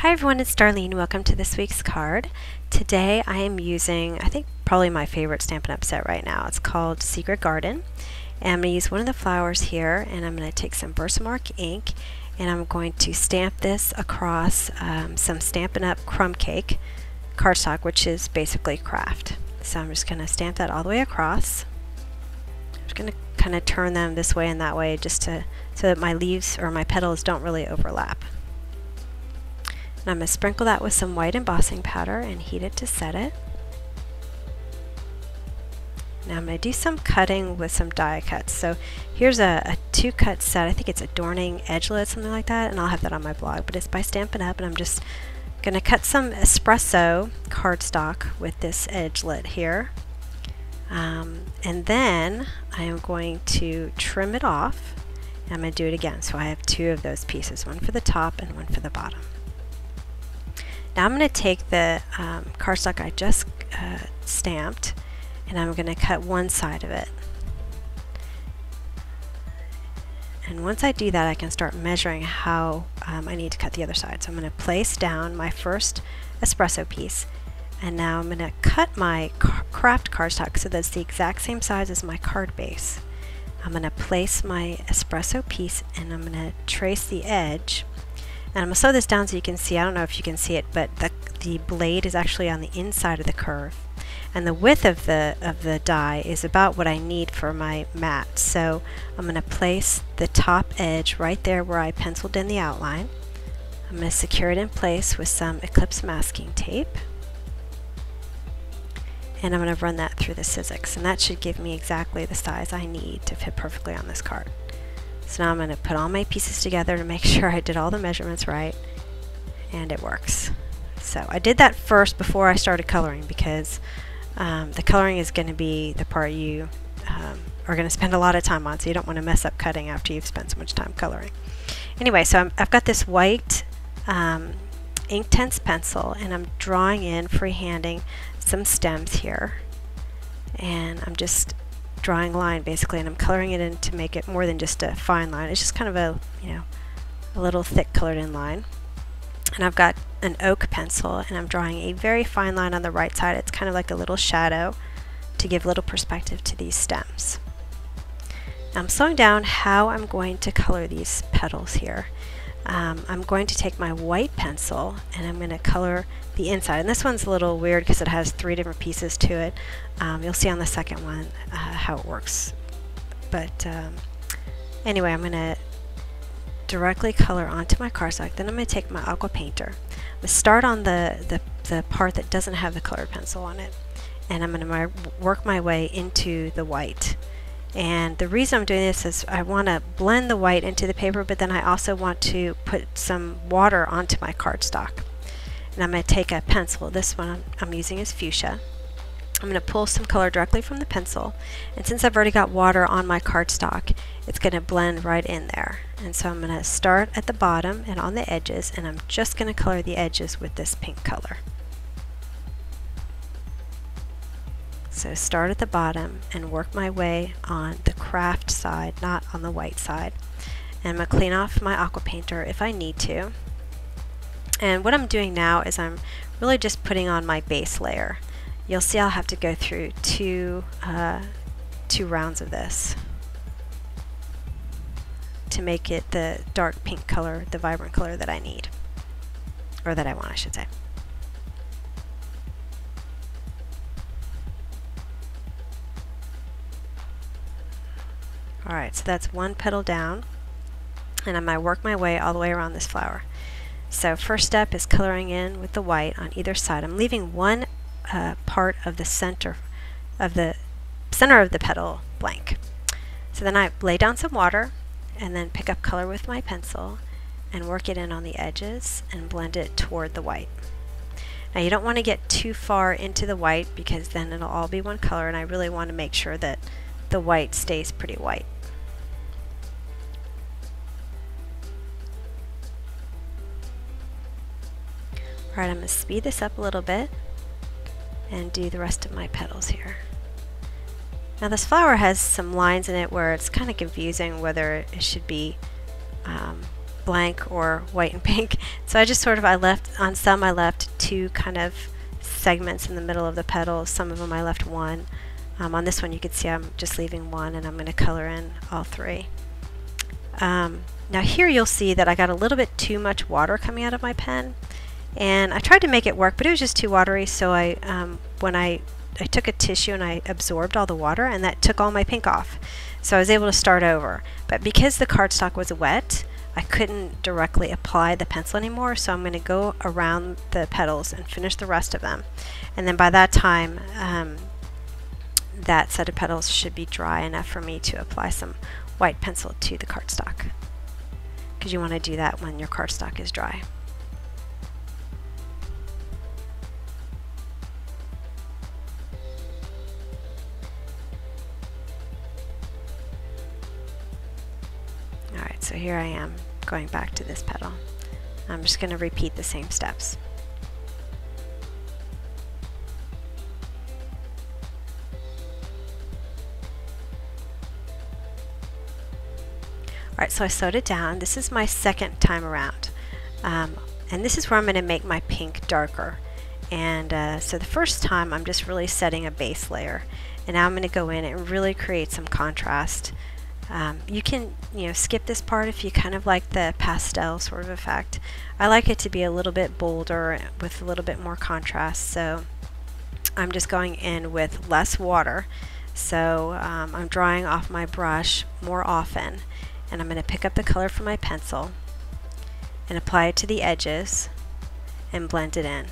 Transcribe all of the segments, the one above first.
Hi everyone, it's Darlene. Welcome to this week's card. Today I am using, I think, probably my favorite Stampin' Up! Set right now. It's called Secret Garden. And I'm going to use one of the flowers here, and I'm going to take some Versamark ink, and I'm going to stamp this across some Stampin' Up! Crumb Cake cardstock, which is basically craft. So I'm just going to stamp that all the way across. I'm just going to kind of turn them this way and that way just so that my leaves or my petals don't really overlap. And I'm going to sprinkle that with some white embossing powder and heat it to set it. Now I'm going to do some cutting with some die cuts. So here's a 2-cut set. I think it's Adorning Edgelet, something like that, and I'll have that on my blog. But it's by Stampin' Up! And I'm just going to cut some espresso cardstock with this edgelet here. And then I am going to trim it off. And I'm going to do it again. So I have 2 of those pieces, one for the top and one for the bottom. Now I'm going to take the cardstock I just stamped, and I'm going to cut one side of it. And once I do that, I can start measuring how I need to cut the other side. So I'm going to place down my first espresso piece, and now I'm going to cut my craft cardstock so that's the exact same size as my card base. I'm going to place my espresso piece, and I'm going to trace the edge. And I'm going to slow this down so you can see. I don't know if you can see it, but the blade is actually on the inside of the curve. And the width of the die is about what I need for my mat. So I'm going to place the top edge right there where I penciled in the outline. I'm going to secure it in place with some Eclipse masking tape. And I'm going to run that through the Sizzix. And that should give me exactly the size I need to fit perfectly on this card. So now I'm going to put all my pieces together to make sure I did all the measurements right, and it works. So I did that first before I started coloring because the coloring is going to be the part you are going to spend a lot of time on, so you don't want to mess up cutting after you've spent so much time coloring. Anyway, so I've got this white Inktense pencil, and I'm drawing in, freehanding some stems here, and I'm just drawing line basically, and I'm coloring it in to make it more than just a fine line. It's just kind of a little thick colored in line. And I've got an oak pencil, and I'm drawing a very fine line on the right side. It's kind of like a little shadow to give a little perspective to these stems. Now I'm slowing down how I'm going to color these petals here. I'm going to take my white pencil, and I'm going to color the inside. And this one's a little weird because it has 3 different pieces to it. You'll see on the second one how it works. But anyway, I'm going to directly color onto my cardstock. Then I'm going to take my aqua painter. I'm going to start on the part that doesn't have the colored pencil on it. And I'm going to work my way into the white. And the reason I'm doing this is I want to blend the white into the paper, but then I also want to put some water onto my cardstock. And I'm going to take a pencil. This one I'm using is fuchsia. I'm going to pull some color directly from the pencil. And since I've already got water on my cardstock, it's going to blend right in there. And so I'm going to start at the bottom and on the edges, and I'm just going to color the edges with this pink color. So start at the bottom and work my way on the craft side, not on the white side. And I'm going to clean off my aqua painter if I need to. And what I'm doing now is I'm really just putting on my base layer. You'll see I'll have to go through two rounds of this to make it the dark pink color, the vibrant color that I need, or that I want, I should say. Alright, so that's one petal down, and I'm going to work my way all the way around this flower. So first step is coloring in with the white on either side. I'm leaving one part of the center of the petal blank. So then I lay down some water and then pick up color with my pencil and work it in on the edges and blend it toward the white. Now you don't want to get too far into the white because then it'll all be one color, and I really want to make sure that the white stays pretty white. Alright, I'm going to speed this up a little bit and do the rest of my petals here. Now this flower has some lines in it where it's kind of confusing whether it should be blank or white and pink. So I just sort of, I left two kind of segments in the middle of the petals. Some of them I left one. On this one you can see I'm just leaving one, and I'm going to color in all three. Now here you'll see that I got a little bit too much water coming out of my pen, and I tried to make it work, but it was just too watery, so when I took a tissue and I absorbed all the water, and that took all my pink off. So I was able to start over. But because the cardstock was wet, I couldn't directly apply the pencil anymore, so I'm going to go around the petals and finish the rest of them. And then by that time, that set of petals should be dry enough for me to apply some white pencil to the cardstock, because you want to do that when your cardstock is dry. Alright, so here I am going back to this petal. I'm just going to repeat the same steps. Alright, so I sewed it down. This is my second time around. And this is where I'm going to make my pink darker. And so the first time I'm just really setting a base layer. And now I'm going to go in and really create some contrast. You can, skip this part if you kind of like the pastel sort of effect. I like it to be a little bit bolder with a little bit more contrast, so I'm just going in with less water. So I'm drying off my brush more often, and I'm going to pick up the color from my pencil and apply it to the edges and blend it in.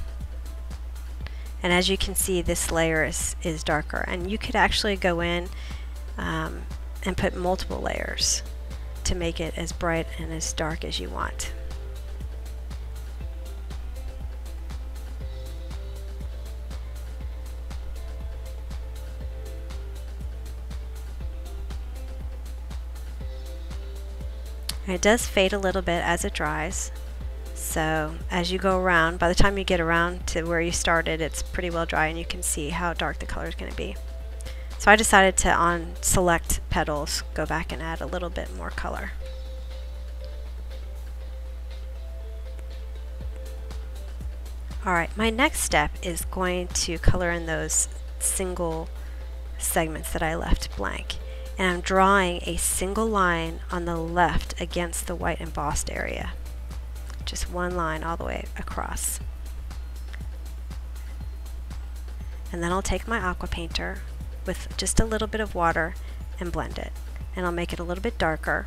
And as you can see, this layer is darker, and you could actually go in and put multiple layers to make it as bright and as dark as you want. And it does fade a little bit as it dries, so as you go around, by the time you get around to where you started, it's pretty well dry and you can see how dark the color is going to be. So I decided to, on select petals, go back and add a little bit more color. Alright, my next step is going to color in those single segments that I left blank. And I'm drawing a single line on the left against the white embossed area. Just one line all the way across. And then I'll take my aqua painter with just a little bit of water and blend it. And I'll make it a little bit darker,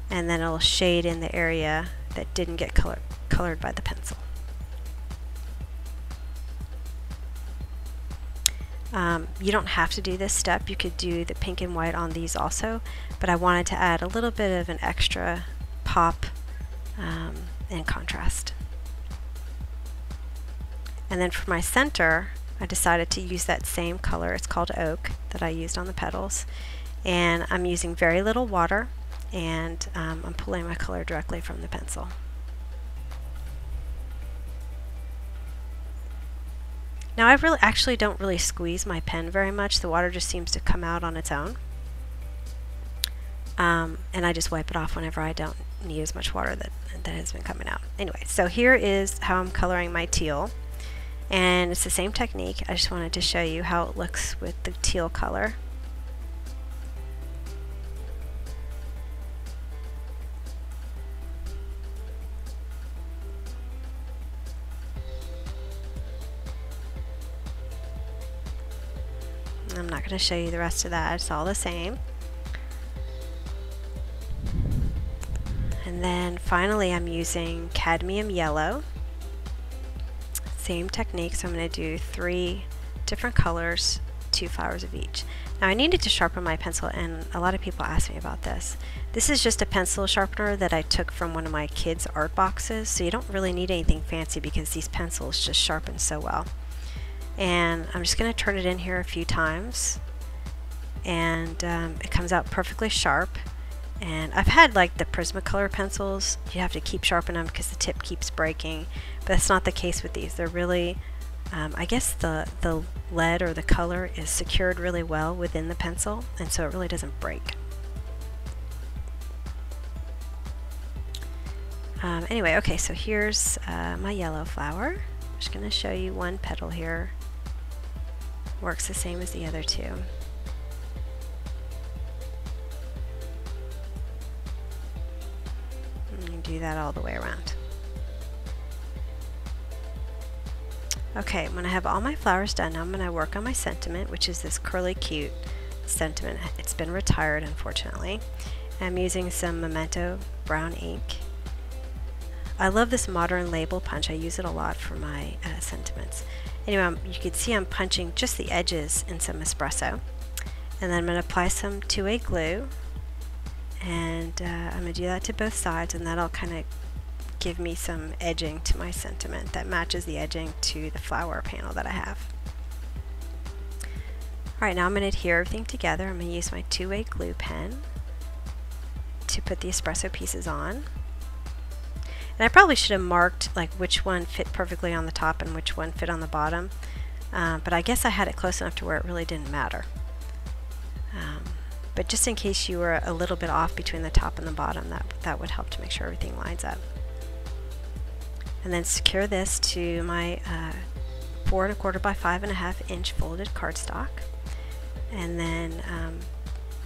and then it'll shade in the area that didn't get colored by the pencil. You don't have to do this step. You could do the pink and white on these also, but I wanted to add a little bit of an extra pop and contrast. And then for my center, I decided to use that same color, it's called oak, that I used on the petals. And I'm using very little water, and I'm pulling my color directly from the pencil. Now I actually don't really squeeze my pen very much. The water just seems to come out on its own. And I just wipe it off whenever I don't need as much water that has been coming out. Anyway, so here is how I'm coloring my teal. And it's the same technique. I just wanted to show you how it looks with the teal color. I'm not going to show you the rest of that. It's all the same. And then finally I'm using cadmium yellow. Same technique, so I'm going to do 3 different colors, 2 flowers of each. Now I needed to sharpen my pencil, and a lot of people ask me about this. This is just a pencil sharpener that I took from one of my kids' art boxes, so you don't really need anything fancy because these pencils just sharpen so well. And I'm just going to turn it in here a few times, and it comes out perfectly sharp. And I've had like the Prismacolor pencils, you have to keep sharpening them because the tip keeps breaking, but that's not the case with these. They're really, I guess the lead or the color is secured really well within the pencil, and so it really doesn't break. Anyway, okay, so here's my yellow flower. I'm just going to show you one petal here. Works the same as the other two. And do that all the way around. Okay, when I have all my flowers done, now I'm going to work on my sentiment, which is this curly cute sentiment. It's been retired, unfortunately. I'm using some Memento brown ink. I love this modern label punch. I use it a lot for my sentiments. Anyway, you can see I'm punching just the edges in some espresso. And then I'm going to apply some 2A glue. And I'm going to do that to both sides, and that'll kind of give me some edging to my sentiment that matches the edging to the flower panel that I have. Alright, now I'm going to adhere everything together. I'm going to use my 2A glue pen to put the espresso pieces on. And I probably should have marked like which one fit perfectly on the top and which one fit on the bottom, but I guess I had it close enough to where it really didn't matter. But just in case you were a little bit off between the top and the bottom, that would help to make sure everything lines up. And then secure this to my 4 1/4 by 5 1/2 inch folded cardstock. And then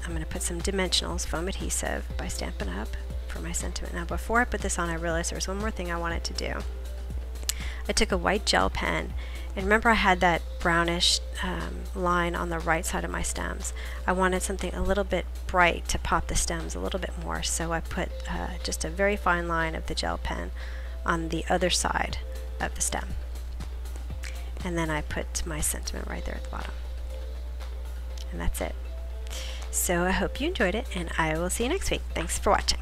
I'm going to put some dimensionals foam adhesive by Stampin' Up! For my sentiment. Now before I put this on, I realized there was one more thing I wanted to do. I took a white gel pen, and remember I had that brownish line on the right side of my stems. I wanted something a little bit bright to pop the stems a little bit more, so I put just a very fine line of the gel pen on the other side of the stem. And then I put my sentiment right there at the bottom. And that's it. So I hope you enjoyed it, and I will see you next week. Thanks for watching.